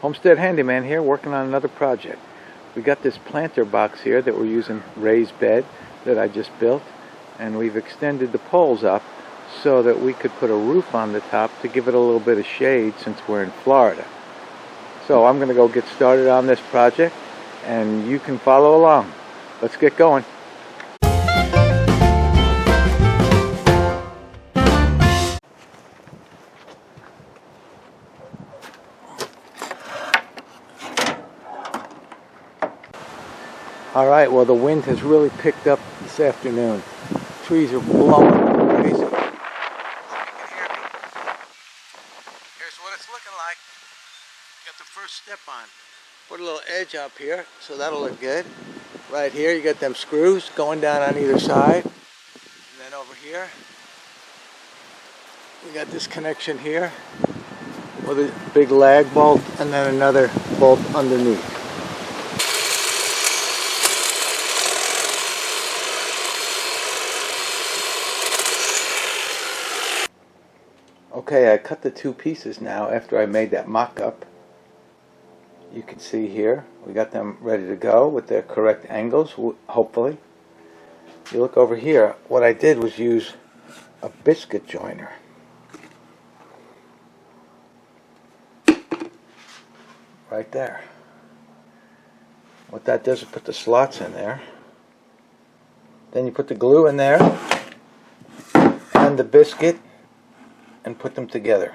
Homestead Handyman here, working on another project. We got this planter box here that we're using raised bed that I just built, and we've extended the poles up so that we could put a roof on the top to give it a little bit of shade since we're in Florida. So I'm going to go get started on this project, and you can follow along. Let's get going. Alright, well, the wind has really picked up this afternoon. Trees are blowing crazy. See if you can hear me. Here's what it's looking like. Got the first step on. Put a little edge up here, so that'll look good. Right here, you got them screws going down on either side. And then over here, we got this connection here with a big lag bolt and then another bolt underneath. Okay, I cut the two pieces now after I made that mock-up. You can see here, we got them ready to go with their correct angles, hopefully. You look over here, what I did was use a biscuit joiner. Right there. What that does is put the slots in there. Then you put the glue in there and the biscuit and put them together.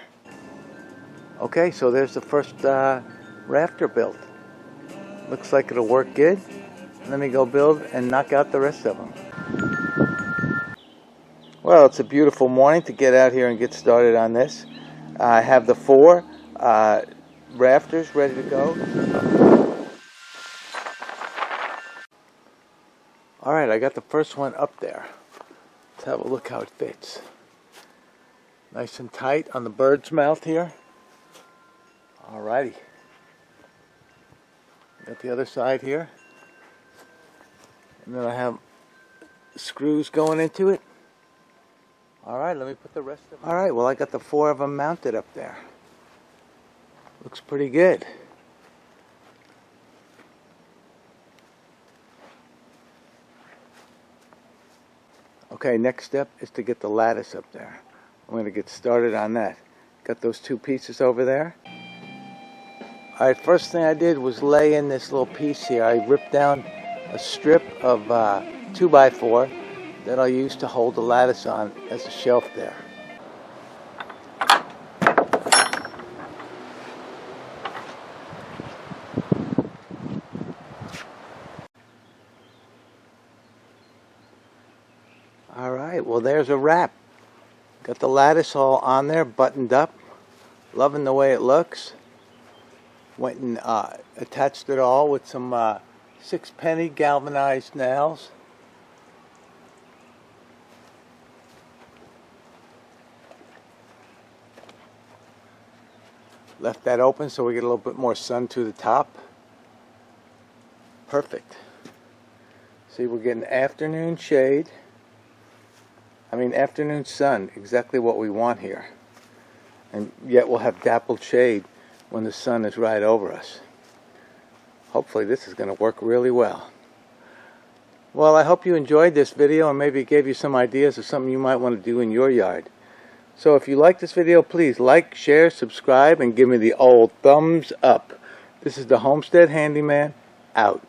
Okay, so there's the first rafter built. Looks like it'll work good. Let me go build and knock out the rest of them. Well, it's a beautiful morning to get out here and get started on this. I have the four rafters ready to go. Alright, I got the first one up there. Let's have a look how it fits. Nice and tight on the bird's mouth here. Alrighty. Got the other side here. And then I have screws going into it. Alright, let me put the rest of them. Alright, well, I got the four of them mounted up there. Looks pretty good. Okay, next step is to get the lattice up there. I'm going to get started on that. Got those two pieces over there. Alright, first thing I did was lay in this little piece here. I ripped down a strip of 2x4 that I'll use to hold the lattice on as a shelf there. Alright, well, there's a wrap. Got the lattice all on there, buttoned up. Loving the way it looks. Went and attached it all with some 6-penny galvanized nails. Left that open so we get a little bit more sun to the top. Perfect. See, we're getting afternoon shade. Afternoon sun, exactly what we want here. And yet we'll have dappled shade when the sun is right over us. Hopefully this is going to work really well. Well, I hope you enjoyed this video and maybe it gave you some ideas of something you might want to do in your yard. So if you like this video, please like, share, subscribe, and give me the old thumbs up. This is the Homestead Handyman, out.